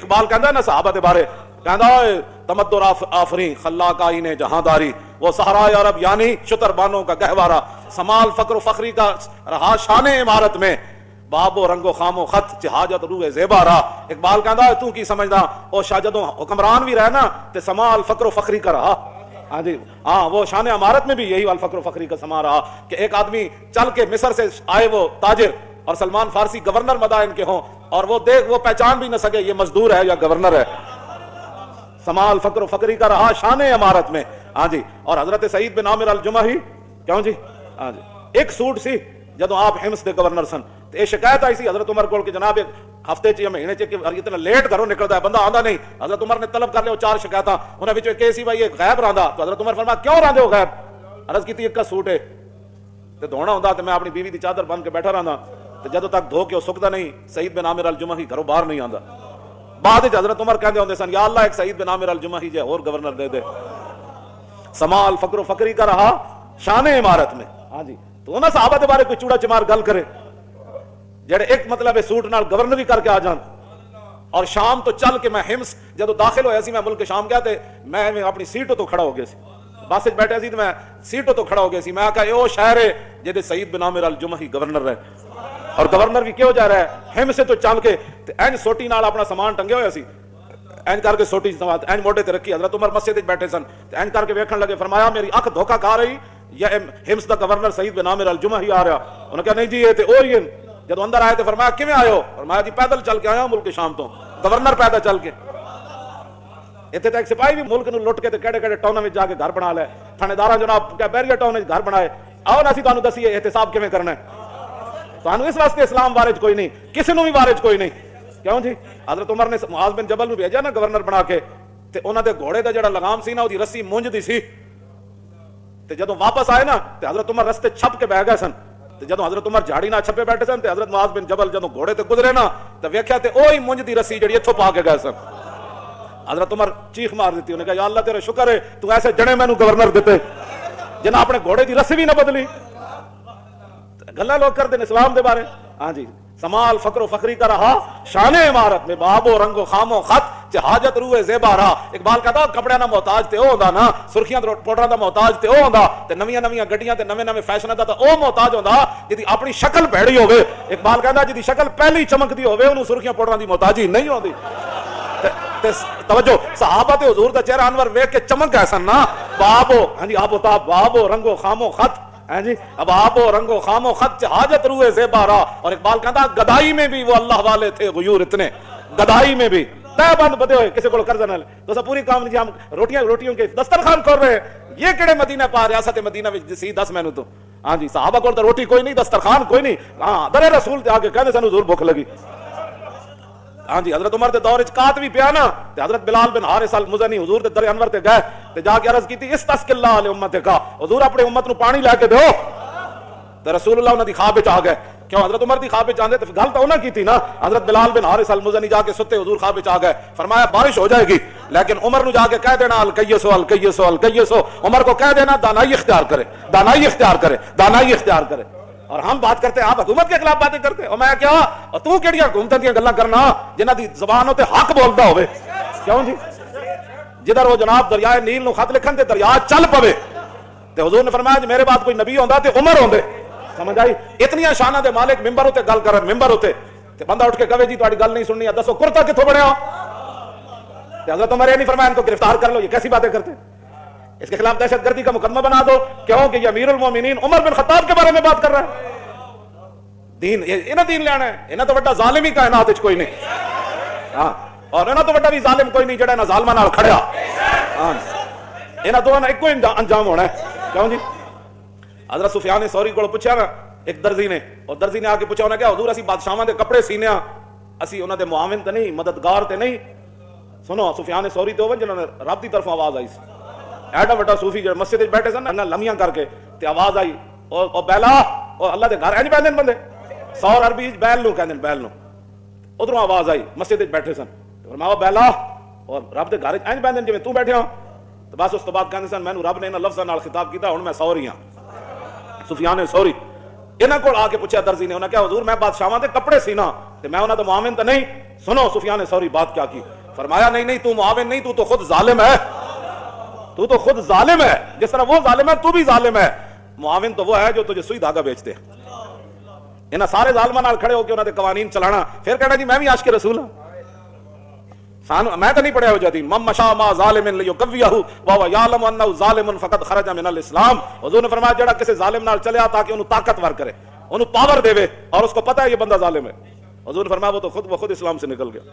اقبال کہندا ہے نا صحابہ دے بارے، کہندا ہے تمدر آفریں خلاق آئین جہانداری، وہ صحرائے عرب یعنی شتر بانوں کا گہوارہ، سمال فقر و فخری کا رہا شان عمارت میں، باب و رنگ و خام و خط حاجت روح زیبا را۔ اقبال کہندا ہے تو کی سمجھدا او شاہ جدوں حکمران بھی رہے نا تے سمال فقر و فخری کا رہا، ہاں جی ہاں وہ شان عمارت میں بھی یہی الفقر و فخری کا سما رہا کہ ایک آدمی چل کے مصر سے آئے وہ تاجر اور سلمان فارسی گورنر مدائن کے ہوں اور وہ دیکھ وہ پہچان بھی نہ سکے یہ مزدور ہے یا گورنر ہے، سمال فقر و فخری کا رہا شان عمارت میں، ہاں جی۔ اور حضرت سعید بن عامر الجمحی کیوں جی ہاں جی ایک سوٹ سی جدوں آپ حمص دے گورنر سن تے یہ شکایت آئی سی حضرت عمر کول کہ جناب ایک ہفتے چ یا مہینے چ کہ اتنا لیٹ گھروں نکلدا ہے بندہ آندا نہیں، حضرت عمر نے طلب کر لیا 4 شکایتاں انہاں وچ ایک سی بھائی یہ غائب رہندا، تو حضرت عمر فرمایا کیوں رہندے ہو غائب؟ عرض کیتی ایک کا سوٹ ہے تے دھونا ہوندا تے میں اپنی بیوی دی چادر بن کے بیٹھا رہندا تے جدوں تک دھو کے سکدا نہیں سعید بن عامر الجمحی گھروں باہر نہیں آندا۔ بعد وچ حضرت عمر کہندے ہوندے سن یا اللہ ایک سعید بن عامر الجمحی جے اور گورنر دے دے، سمال فقر و فخری کا رہا شان عمارت میں، ہاں جی۔ تو انہاں صحابہ دے بارے کوئی چوڑا چمار گل کرے جڑے ایک مطلب ہے سوٹ نال گورنری کر کے آ جان، اور شام تو چل کے میں حمص جدوں داخل ہویا سی میں ملک شام گیا تے میں اپنی سیٹوں تو کھڑا ہو گیا سی، بس وچ بیٹھا سی تے میں سیٹوں تو کھڑا ہو گیا سی، میں کہا او شہر ہے جے سعید بن عامر الجمحی گورنر ہے، اور گورنر بھی کیوں جا رہا ہے حمص سے تو چل کے تے این سوٹی نال اپنا سامان ٹنگیا ہویا سی، این کر کے سوٹی سماعت این موڈے تے رکھی، حضرت عمر مسجد وچ بیٹھے سن تے این کر کے ویکھن لگے، فرمایا میری اکھ دھوکا کھا رہی یا حمص دا گورنر سعید بن عامر الجمحی آ رہا؟ انہوں نے کہا نہیں جی یہ تے اور ہی ہیں۔ جب اندر آئے تو فرمایا کیویں آئے ہو؟ فرمایا جی پیدل چل کے آیا ہوں ملک شام تو، گورنر پیدل چل کے۔ اتنے تک سپاہی بھی ملک نو لٹ کے تے کہڑے کہڑے ٹاؤناں وچ جا کے گھر بنا لے، تھانے جناب کیا بیریا ٹاؤن وچ گھر بنائے، آؤ اسی تانوں دسیے احتساب کیویں کرنا ہے، تانوں اس واسطے اسلام وارج کوئی نہیں، کسی نو بھی وارج کوئی نہیں، کیوں جی؟ حضرت عمر نے معاذ بن جبل نو بھیجا نا گورنر بنا کے تے انہاں دے گھوڑے دا جڑا لگام سی نا اودی رسی مونج دی سی، تے جدوں واپس آئے نا تے حضرت عمر رستے چھپ کے بہ گئے سن، تے جدوں حضرت عمر جھاڑی نہ چھپے بیٹھے سن تے حضرت معاذ بن جبل جدوں گھوڑے تے گزرے نا تے ویکھیا تے اوہی مونج دی رسی جڑی ایتھوں پا کے گئے سن۔ حضرت عمر چیخ مار دیتی، انہوں نے کہا یا اللہ تیرے شکر ہے تو ایسے جڑے مینوں گورنر دیتے جنہاں اپنے گھوڑے دی رسی بھی نہ بدلی۔ گلاں لوگ کردے نے اسلام دے بارے، ہاں جی۔ سمال فقر و فخری کا رہا شان عمارت میں، باب و رنگ و خام و خط حاجت روح زیبا رہا۔ اقبال کہتا کپڑے نہ محتاج تے او ہوندا نا، سرخیاں پاؤڈراں دا محتاج تے او ہوندا، تے نویاں نویاں گڈیاں تے نویں نویں فیشناں دا تے او محتاج ہوندا جدی اپنی شکل بھڑی ہوے۔ اقبال کہندا جدی شکل پہلی چمکدی ہوے اونوں سرخیاں پاؤڈراں دی محتاجی نہیں ہوندی۔ توجہ، صحابہ تے حضور دا چہرہ انور ویکھ کے چمک گئے سن نا، باب و ہاں جی آب و تاب، باب و رنگ و خام و خط، ہاں جی اب آب و رنگ و خام و خط حاجت روح زیبا را۔ اور اقبال کہتا گدائی میں بھی وہ اللہ والے تھے غیور اتنے، گدائی میں بھی تہ بند بدے ہوئے کسی کو قرض نہ لے تو سب پوری کام نہیں، ہم روٹیوں کے دسترخوان کر رہے ہیں، یہ کہڑے مدینہ پا ریاست مدینہ وچ سی دس مینوں تو، ہاں جی صحابہ کول تو روٹی کوئی نہیں، دسترخوان کوئی نہیں، ہاں درے رسول تے آ کے کہندے سن حضور بھوک لگی، ہاں جی حضرت عمر دے دور وچ کات بھی پیا نا تے حضرت بلال بن حارث المزنی حضور دے در انور تے گئے تے جا کے عرض کیتی استسق اللہ علی امتک، حضور اپنی امت نو پانی لے کے دیو، تے رسول اللہ انہاں دی خواب وچ آ گئے، کیوں حضرت عمر دی خواب وچ آندے تے گل تو انہاں کیتی نا، حضرت بلال بن حارث المزنی جا کے ستے حضور خواب وچ آ گئے، فرمایا بارش ہو جائے گی لیکن عمر نو جا کے کہہ دینا الکیسو الکیسو الکیسو، عمر کو کہہ دینا دانائی اختیار کرے، دانائی اختیار کرے، دانائی اختیار کرے۔ اور ہم بات کرتے ہیں آپ حکومت کے خلاف باتیں کرتے اور میں کیا اور تو کیڑیاں حکومتاں دیاں گلاں کرنا جنہاں دی زبان تے حق بولدا ہوے، کیوں جی؟ جدھر وہ جناب دریائے نیل نو خط لکھن تے دریا چل پوے تے حضور نے فرمایا جی میرے بعد کوئی نبی ہوندا تے عمر ہوندے، سمجھ آئی؟ اتنیاں شاناں دے مالک ممبر تے گل کرن، ممبر تے تے بندہ اٹھ کے کہے جی تہاڈی گل نہیں سننی ہے، دسو کرتا کتھوں بنیا؟ تے حضرت عمر یہ نہیں فرمایا ان کو گرفتار کر لو، یہ کیسی باتیں کرتے؟ اس کے خلاف دہشت گردی کا مقدمہ بنا دو، کیوں کہ یہ امیر المومنین عمر بن خطاب کے بارے میں بات کر رہا ہے۔ دین انہاں دین لینا ہے، انہاں تو بڑا ظالم ہی کائنات وچ کوئی نہیں، ہاں اور انہاں تو بڑا بھی ظالم کوئی نہیں جڑا انہاں ظالماں نال کھڑیا، ہاں انہاں دوواں دا اکو انجام ہونا ہے، کیوں جی؟ حضرت سفیان ثوری کو پوچھا نا ایک درزی نے، اور درزی نے آ کے پوچھا انہاں کہا حضور اسی بادشاہاں دے کپڑے سینے ہاں، اسی انہاں دے معاون تے نہیں، مددگار تے نہیں۔ سنو سفیان ثوری تے ہوے جنہاں نے رب دی طرف آواز آئی سی، ایڈا وڈا صوفی جو مسجد وچ بیٹھے سن نا لمیاں کر کے تے آواز آئی او بیلا او اللہ دے گھر اینج بیٹھے بندے، سور عربی بیل نو کہندے بیل نو، ادھروں آواز آئی مسجد وچ بیٹھے سن، فرمایا بیلا اور رب دے گھر اینج بیٹھے جویں تو بیٹھے ہو، تو بس اس تو بعد کہندے سن مینوں رب نے انہاں لفظاں نال خطاب کیتا ہن میں سوری ہاں، سفیان ثوری انہاں کول آ کے پوچھا درزی نے، انہاں کہا حضور میں بادشاہاں دے کپڑے سینا تے میں انہاں دا معاون تے نہیں، سنو سفیان ثوری بات کیا کی، فرمایا نہیں نہیں تو معاون نہیں، تو خود ظالم ہے، تو خود ظالم ہے، جس طرح وہ ظالم ہے تو بھی ظالم ہے۔ معاون تو وہ ہے جو تجھے سوئی دھاگا بیچتے ہیں، انہاں سارے ظالمان نال کھڑے ہو کے انہاں دے قوانین چلانا، پھر کہنا جی میں بھی عاشق رسول ہوں۔ میں تو نہیں پڑھیا ہو جاتی من مشاء ما ظالم لیقویہ وهو یعلم انہ ظالم فقد خرج من الاسلام۔ حضور نے فرمایا جڑا کسی ظالم نال چلیا تاکہ انہوں طاقتور کرے، انہوں پاور دے اور اس کو پتہ ہے یہ بندہ ظالم ہے، حضور نے فرمایا وہ تو خود اسلام سے نکل گیا۔